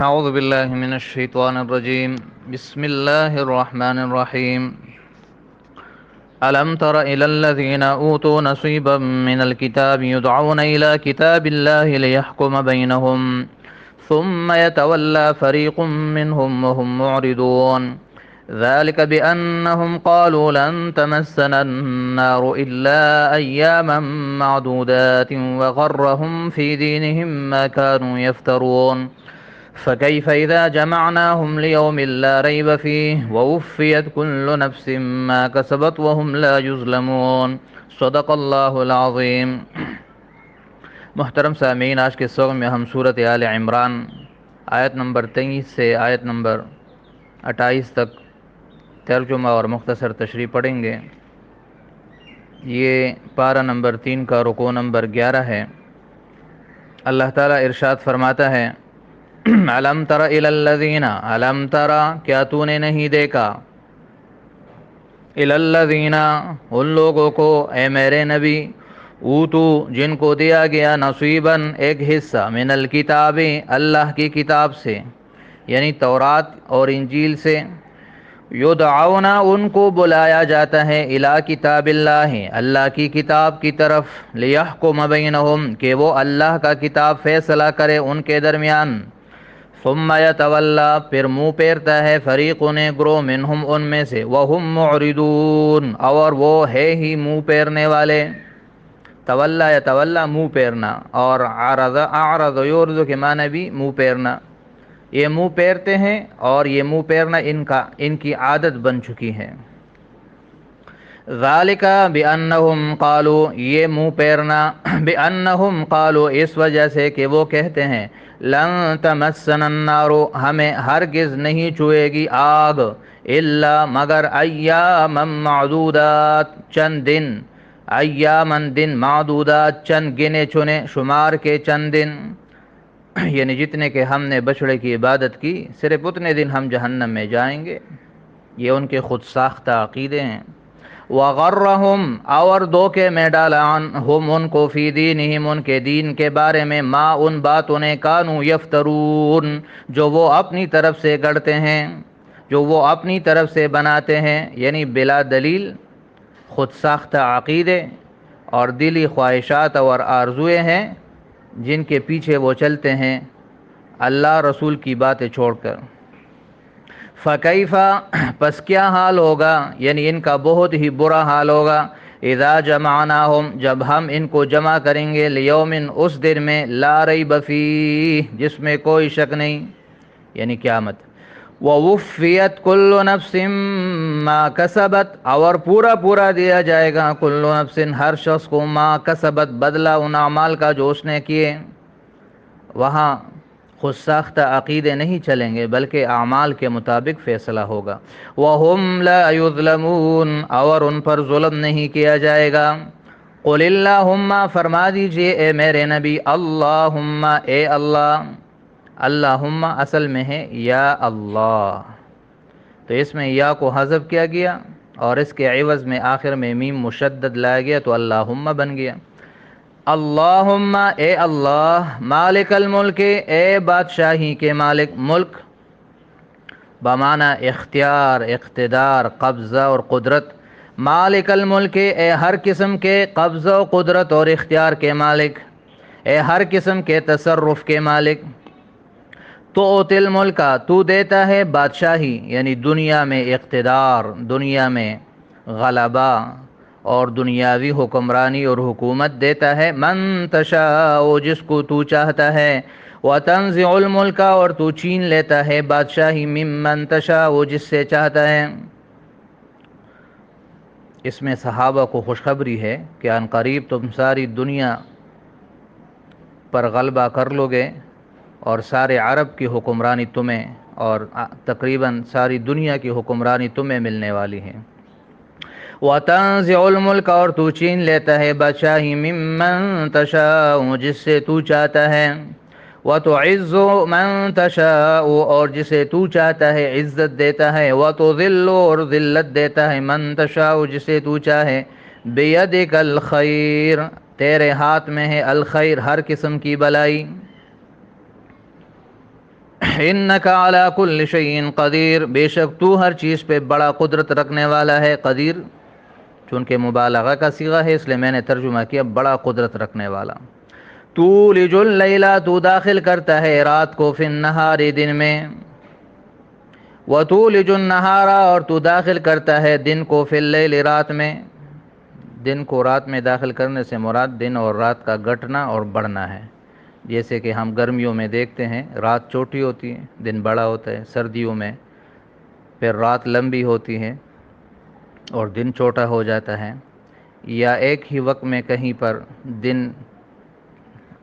أعوذ بالله من الشيطان الرجيم. بسم الله الرحمن الرحيم. ألم تر إلى الذين أوتوا نصيبا من الكتاب يدعون إلى كتاب الله ليحكم بينهم ثم يتولى فريق منهم وهم معرضون. ذلك بأنهم قالوا لن تمسنا النار إلا أياما معدودات وغرهم في دينهم ما كانوا يفترون. فكيف إذا جمعناهم ليوم لا ريب فيه ووفيت كل نفس ما كسبت وهم لا يظلمون. صدق اللہ العظیم. محترم سامعین، آج کے سوگ میں ہم صورت آل عمران آیت نمبر 23 سے آیت نمبر 28 تک ترجمہ اور مختصر تشریح پڑھیں گے. یہ پارہ نمبر 3 کا رکوع نمبر 11 ہے. اللہ تعالیٰ ارشاد فرماتا ہے: علم تر الی الذین، علم تر کیا تو نے نہیں دیکھا، الی الذین ان لوگوں کو اے میرے نبی، اوتو جن کو دیا گیا، نصیباً ایک حصہ، من الکتاب اللہ کی کتاب سے، یعنی تورات اور انجیل سے، یدعون ان کو بلایا جاتا ہے، الی کتاب اللہ اللہ کی کتاب کی طرف، لیحکم بینہم کہ وہ اللہ کا کتاب فیصلہ کرے ان کے درمیان، ثم یتولا پھر منہ پھیرتا ہے، فریقون گروہ، منہم ان میں سے، وہم معرضون اور وہ ہے ہی منہ پھیرنے والے. تولا یتولا منہ پھیرنا، اور اعرض یعرض کے معنی بھی منہ پھیرنا. یہ منہ پھیرتے ہیں اور یہ منہ پھیرنا ان کی عادت بن چکی ہے. ذالک بانہم قالوا یہ منہ پھیرنا، بانہم قالوا اس وجہ سے کہ وہ کہتے ہیں، لن تمسنا النار ہمیں ہرگز نہیں چھوئے گی آگ، الا مگر ایاما معدودات چند دن، ایامن دن، معدودات چند گنے چنے شمار کے چند دن، یعنی جتنے کہ ہم نے بچڑے کی عبادت کی صرف اتنے دن ہم جہنم میں جائیں گے. یہ ان کے خود ساختہ عقیدے ہیں. وغرہم اور دھوکے میں ڈالا ہم ان کو، فی دینہم ان کے دین کے بارے میں، ما ان باتوں نے، کانوا یفترون جو وہ اپنی طرف سے گڑھتے ہیں، جو وہ اپنی طرف سے بناتے ہیں، یعنی بلا دلیل خود ساختہ عقیدے اور دلی خواہشات اور آرزوئیں ہیں جن کے پیچھے وہ چلتے ہیں اللہ رسول کی باتیں چھوڑ کر. فکیفا پس کیا حال ہوگا، یعنی ان کا بہت ہی برا حال ہوگا، اذا جمعناہم جب ہم ان کو جمع کریں گے، لیوم اس دن میں، لا ریب فیہ جس میں کوئی شک نہیں، یعنی قیامت. ووفیت کل نفس ما کسبت اور پورا دیا جائے گا، کل نفس ہر شخص کو، ما کسبت بدلہ ان اعمال کا جو اس نے کیے. وہاں خود ساختہ عقیدے نہیں چلیں گے بلکہ اعمال کے مطابق فیصلہ ہوگا. وَهُمْ لَا يُظْلَمُونَ اور ان پر ظلم نہیں کیا جائے گا. قُلِ اللَّهُمَّ فرما دیجئے اے میرے نبی، اللہم اے اللہ، اللہم اصل میں ہے یا اللہ، تو اس میں یا کو حذف کیا گیا اور اس کے عوض میں آخر میں میم مشدد لایا گیا تو اللہم بن گیا. اللہم اے اللہ، مالک الملک اے بادشاہی کے مالک، ملک بمعنی اختیار، اقتدار، قبضہ اور قدرت. مالک الملک اے ہر قسم کے قبضہ و قدرت اور اختیار کے مالک، اے ہر قسم کے تصرف کے مالک. تو اوتل ملک تو دیتا ہے بادشاہی، یعنی دنیا میں اقتدار، دنیا میں غلبہ اور دنیاوی حکمرانی اور حکومت دیتا ہے، من تشاء جس کو تو چاہتا ہے، وتنزع الملک اور تو چھین لیتا ہے بادشاہی، ممن تشاء جس سے چاہتا ہے. اس میں صحابہ کو خوشخبری ہے کہ ان قریب تم ساری دنیا پر غلبہ کر لو گے اور سارے عرب کی حکمرانی تمہیں اور تقریباً ساری دنیا کی حکمرانی تمہیں ملنے والی ہے. وَتَنزِعُ الْمُلْكَ اور تو چھین لیتا ہے بادشاہی، ممن تشاء جس سے تو چاہتا ہے، وَتُعِزُّ مَن تشاء اور جسے تو چاہتا ہے عزت دیتا ہے، وَتُذِلُّ اور ذلت دیتا ہے، من تشاء جسے تو چاہے. بِيَدِكَ الْخَيْرُ تیرے ہاتھ میں ہے الخیر ہر قسم کی بلائی. انک علی کل شیء قدیر، بے شک تو ہر چیز پہ بڑا قدرت رکھنے والا ہے. قدیر چونکہ مبالغہ کا صیغہ ہے اس لیے میں نے ترجمہ کیا بڑا قدرت رکھنے والا. تولج اللیل، تو داخل کرتا ہے رات کو، فی النہار، دن میں. وتولج النہار، اور تو داخل کرتا ہے دن کو، فی اللیل، رات میں. دن کو رات میں داخل کرنے سے مراد دن اور رات کا گھٹنا اور بڑھنا ہے. جیسے کہ ہم گرمیوں میں دیکھتے ہیں رات چھوٹی ہوتی ہے، دن بڑا ہوتا ہے. سردیوں میں پھر رات لمبی ہوتی ہے اور دن چھوٹا ہو جاتا ہے. یا ایک ہی وقت میں کہیں پر دن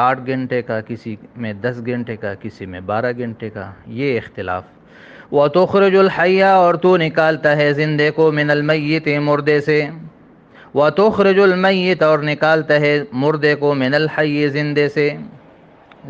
8 گھنٹے کا، کسی میں 10 گھنٹے کا، کسی میں 12 گھنٹے کا، یہ اختلاف. وَتُخْرِجُ الْحَيَّ، اور تو نکالتا ہے زندے کو، من المیت، مردے سے. وَتُخْرِجُ الْمَيِّتَ، اور نکالتا ہے مردے کو، من الحی، زندے سے.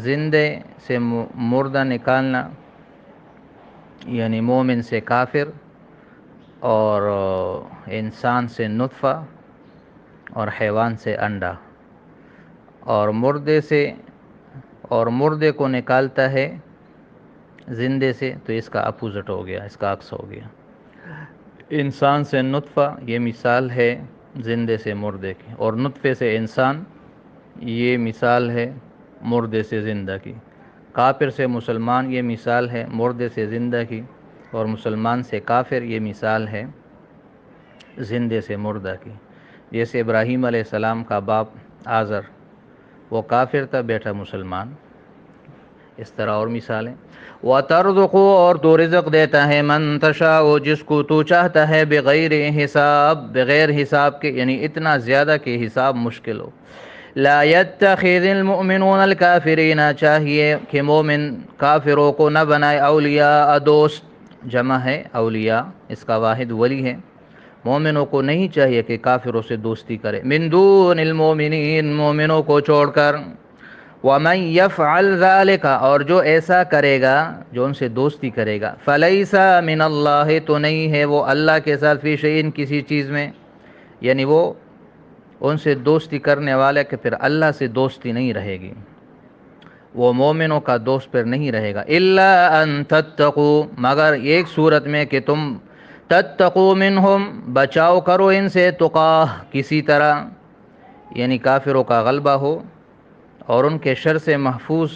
زندے سے مردہ نکالنا یعنی مومن سے کافر، اور انسان سے نطفہ، اور حیوان سے انڈا. اور مردے کو نکالتا ہے زندے سے، تو اس کا اپوزٹ ہو گیا، اس کا عکس ہو گیا. انسان سے نطفہ، یہ مثال ہے زندے سے مردے کی، اور نطفے سے انسان، یہ مثال ہے مردے سے زندہ کی. کافر سے مسلمان، یہ مثال ہے مردے سے زندہ کی. اور مسلمان سے کافر، یہ مثال ہے زندے سے مردہ کی. جیسے ابراہیم علیہ السلام کا باپ آزر، وہ کافر تھا، بیٹا مسلمان. اس طرح اور مثالیں. وَتَرْزُقُ، اور تو رزق دیتا ہے، مَن تَشَاءُ، جس کو تو چاہتا ہے، بغیر حساب، بغیر حساب کے، یعنی اتنا زیادہ کہ حساب مشکل ہو. لا يتخذ المؤمنون الكافرین، چاہیے کہ مومن کافروں کو نہ بنائے اولیاء، دوست. جمع ہے اولیاء، اس کا واحد ولی ہے. مومنوں کو نہیں چاہیے کہ کافروں سے دوستی کرے. من دون المؤمنین، مومنوں کو چھوڑ کر. وَمَن يَفْعَلْ ذَلِكَ، اور جو ایسا کرے گا، جو ان سے دوستی کرے گا، فَلَيْسَ مِنَ اللَّهِ، تو نہیں ہے وہ اللہ کے ساتھ، فی شیء، کسی چیز میں. یعنی وہ ان سے دوستی کرنے والے کہ پھر اللہ سے دوستی نہیں رہے گی، وہ مومنوں کا دوست پھر نہیں رہے گا. إِلَّا أَن تَتَّقُوا، مگر ایک صورت میں کہ تم تَتَّقُوا مِنْهُمْ، بچاؤ کرو ان سے، تقاہ، کسی طرح، یعنی کافروں کا غلبہ ہو اور ان کے شر سے محفوظ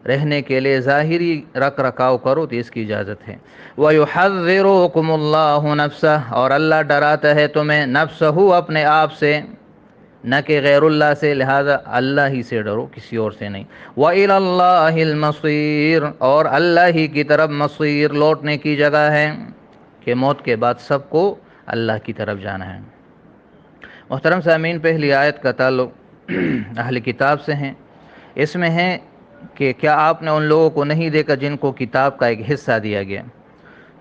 رہنے کے لیے ظاہری رکھ رکھاؤ کرو، تو اس کی اجازت ہے. وَيُحَذِّرُكُمُ اللَّهُ نَفْسَهُ، اور اللہ ڈراتا ہے تمہیں، نفسہ، اپنے آپ سے، نہ کہ غیر اللہ سے، لہذا اللہ ہی سے ڈرو، کسی اور سے نہیں. وَإِلَى اللَّهِ الْمَصِيرُ، اور اللہ ہی کی طرف مصیر، لوٹنے کی جگہ ہے، کہ موت کے بعد سب کو اللہ کی طرف جانا ہے. محترم سامعین، پہلی آیت کا تعلق اہل کتاب سے ہیں. اس میں ہے کہ کیا آپ نے ان لوگوں کو نہیں دیکھا جن کو کتاب کا ایک حصہ دیا گیا.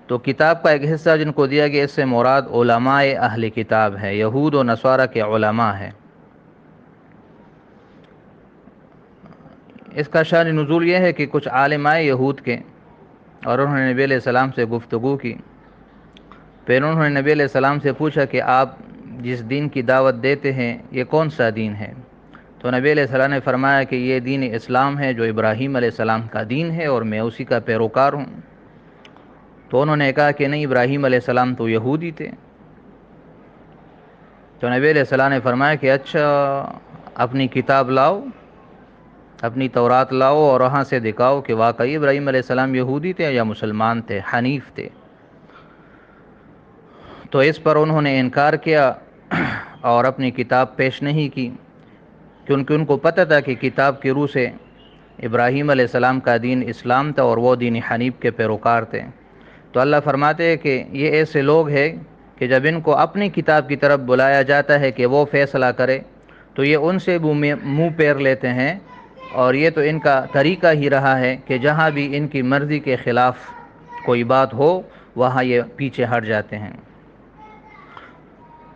تو کتاب کا ایک حصہ جن کو دیا گیا، اس سے مراد علماء اہل کتاب ہے، یہود و نصارہ کے علماء ہیں. اس کا شان نزول یہ ہے کہ کچھ عالم آئے یہود کے، اور انہوں نے نبی علیہ السلام سے گفتگو کی. پھر انہوں نے نبی علیہ السلام سے پوچھا کہ آپ جس دین کی دعوت دیتے ہیں یہ کون سا دین ہے؟ تو نبی علیہ السلام نے فرمایا کہ یہ دین اسلام ہے، جو ابراہیم علیہ السلام کا دین ہے، اور میں اسی کا پیروکار ہوں. تو انہوں نے کہا کہ نہیں، ابراہیم علیہ السلام تو یہودی تھے. تو نبی علیہ السلام نے فرمایا کہ اچھا، اپنی کتاب لاؤ، اپنی تورات لاؤ، اور وہاں سے دکھاؤ کہ واقعی ابراہیم علیہ السلام یہودی تھے یا مسلمان تھے، حنیف تھے. تو اس پر انہوں نے انکار کیا اور اپنی کتاب پیش نہیں کی، کیونکہ ان کو پتہ تھا کہ کتاب کی روح سے ابراہیم علیہ السلام کا دین اسلام تھا، اور وہ دین حنیف کے پیروکار تھے. تو اللہ فرماتے ہیں کہ یہ ایسے لوگ ہیں کہ جب ان کو اپنی کتاب کی طرف بلایا جاتا ہے کہ وہ فیصلہ کرے، تو یہ ان سے منہ پیر لیتے ہیں. اور یہ تو ان کا طریقہ ہی رہا ہے کہ جہاں بھی ان کی مرضی کے خلاف کوئی بات ہو، وہاں یہ پیچھے ہٹ جاتے ہیں.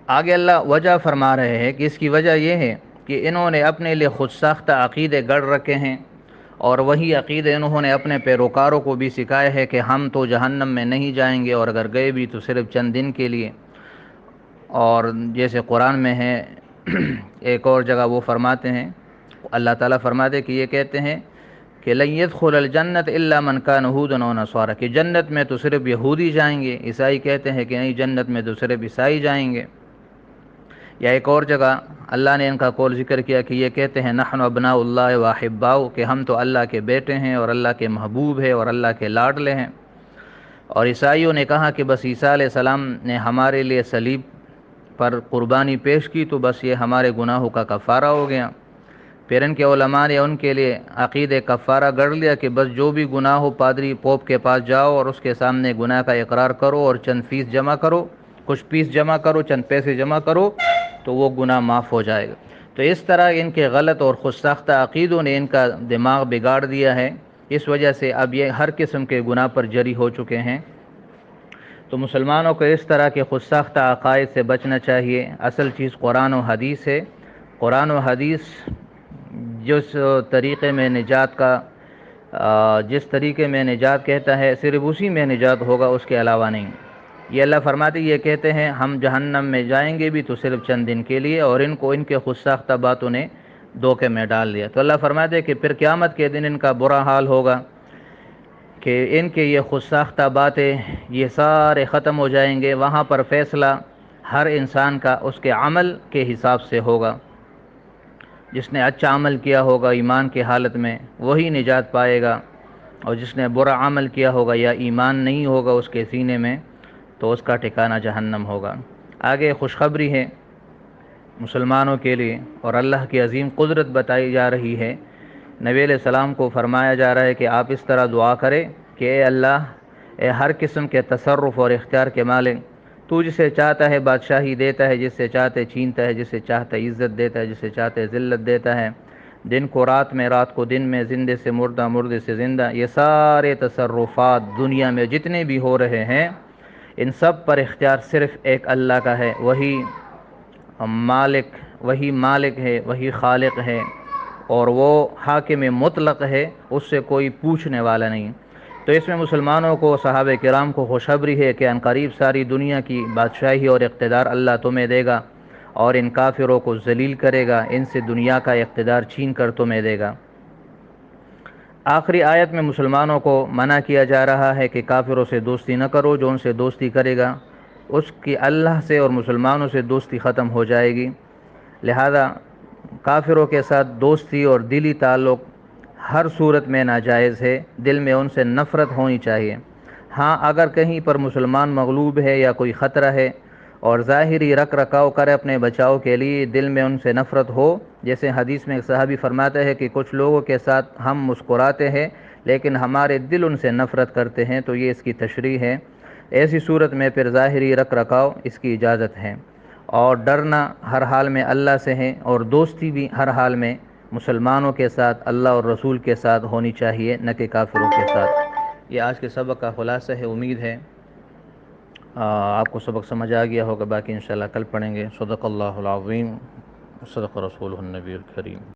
آگے اللہ وجہ فرما رہے ہیں کہ اس کی وجہ یہ ہے کہ انہوں نے اپنے لیے خود ساختہ عقیدے گڑھ رکھے ہیں، اور وہی عقیدے انہوں نے اپنے پیروکاروں کو بھی سکھائے ہیں کہ ہم تو جہنم میں نہیں جائیں گے، اور اگر گئے بھی تو صرف چند دن کے لیے. اور جیسے قرآن میں ہے، ایک اور جگہ وہ فرماتے ہیں، اللہ تعالیٰ فرماتے کہ یہ کہتے ہیں کہ لن يدخل الجنت الا من كان هودا او نصارى، کہ جنت میں تو صرف یہودی جائیں گے۔ عیسائی کہتے ہیں کہ نہیں، جنت میں تو صرف عیسائی جائیں گے۔ یا ایک اور جگہ اللہ نے ان کا قول ذکر کیا کہ یہ کہتے ہیں نحن ابناء اللہ واحباؤ، کہ ہم تو اللہ کے بیٹے ہیں اور اللہ کے محبوب ہیں اور اللہ کے لاڈلے ہیں۔ اور عیسائیوں نے کہا کہ بس عیسیٰ علیہ السلام نے ہمارے لیے صلیب پر قربانی پیش کی تو بس یہ ہمارے گناہوں کا کفارہ ہو گیا۔ پھر ان کے علماء نے ان کے لیے عقید کفارہ گڑھ لیا کہ بس جو بھی گناہ ہو پادری پوپ کے پاس جاؤ اور اس کے سامنے گناہ کا اقرار کرو اور چند فیس جمع کرو، کچھ فیس جمع کرو، چند پیسے جمع کرو تو وہ گناہ معاف ہو جائے گا۔ تو اس طرح ان کے غلط اور خود ساختہ عقیدوں نے ان کا دماغ بگاڑ دیا ہے، اس وجہ سے اب یہ ہر قسم کے گناہ پر جری ہو چکے ہیں۔ تو مسلمانوں کو اس طرح کے خود ساختہ عقائد سے بچنا چاہیے۔ اصل چیز قرآن و حدیث ہے۔ قرآن و حدیث جس طریقے میں نجات کا جس طریقے میں نجات کہتا ہے صرف اسی میں نجات ہوگا، اس کے علاوہ نہیں۔ یہ اللہ فرماتے یہ کہتے ہیں ہم جہنم میں جائیں گے بھی تو صرف چند دن کے لیے، اور ان کو ان کے خود ساختہ باتوں نے دھوکے میں ڈال دیا۔ تو اللہ فرماتے کہ پھر قیامت کے دن ان کا برا حال ہوگا کہ ان کے یہ خود ساختہ باتیں یہ سارے ختم ہو جائیں گے۔ وہاں پر فیصلہ ہر انسان کا اس کے عمل کے حساب سے ہوگا۔ جس نے اچھا عمل کیا ہوگا ایمان کی حالت میں وہی نجات پائے گا، اور جس نے برا عمل کیا ہوگا یا ایمان نہیں ہوگا اس کے سینے میں تو اس کا ٹھکانہ جہنم ہوگا۔ آگے خوشخبری ہے مسلمانوں کے لیے، اور اللہ کی عظیم قدرت بتائی جا رہی ہے۔ نبی علیہ السلام کو فرمایا جا رہا ہے کہ آپ اس طرح دعا کریں کہ اے اللہ، اے ہر قسم کے تصرف اور اختیار کے مالک، تو جسے چاہتا ہے بادشاہی دیتا ہے، جسے چاہتے چھینتا ہے، جسے چاہتا ہے عزت دیتا ہے، جسے چاہتے ذلت دیتا ہے، دن کو رات میں، رات کو دن میں، زندے سے مردہ، مردے سے زندہ۔ یہ سارے تصرفات دنیا میں جتنے بھی ہو رہے ہیں ان سب پر اختیار صرف ایک اللہ کا ہے۔ وہی مالک ہے، وہی خالق ہے، اور وہ حاکم مطلق ہے، اس سے کوئی پوچھنے والا نہیں۔ تو اس میں مسلمانوں کو، صحابہ کرام کو خوشخبری ہے کہ عنقریب ساری دنیا کی بادشاہی اور اقتدار اللہ تمہیں دے گا، اور ان کافروں کو ذلیل کرے گا، ان سے دنیا کا اقتدار چھین کر تمہیں دے گا۔ آخری آیت میں مسلمانوں کو منع کیا جا رہا ہے کہ کافروں سے دوستی نہ کرو، جو ان سے دوستی کرے گا اس کی اللہ سے اور مسلمانوں سے دوستی ختم ہو جائے گی۔ لہذا کافروں کے ساتھ دوستی اور دلی تعلق ہر صورت میں ناجائز ہے، دل میں ان سے نفرت ہونی چاہیے۔ ہاں اگر کہیں پر مسلمان مغلوب ہے یا کوئی خطرہ ہے اور ظاہری رکھ رکھاؤ کرے اپنے بچاؤ کے لیے، دل میں ان سے نفرت ہو، جیسے حدیث میں ایک صحابی فرماتا ہے کہ کچھ لوگوں کے ساتھ ہم مسکراتے ہیں لیکن ہمارے دل ان سے نفرت کرتے ہیں، تو یہ اس کی تشریح ہے۔ ایسی صورت میں پھر ظاہری رکھ رکھاؤ اس کی اجازت ہے، اور ڈرنا ہر حال میں اللہ سے ہے، اور دوستی بھی ہر حال میں مسلمانوں کے ساتھ، اللہ اور رسول کے ساتھ ہونی چاہیے، نہ کہ کافروں کے ساتھ۔ یہ آج کے سبق کا خلاصہ ہے۔ امید ہے آپ کو سبق سمجھ آ گیا ہوگا، باقی انشاءاللہ کل پڑھیں گے۔ صدق اللہ العظیم، صدق رسول النبی الکریم۔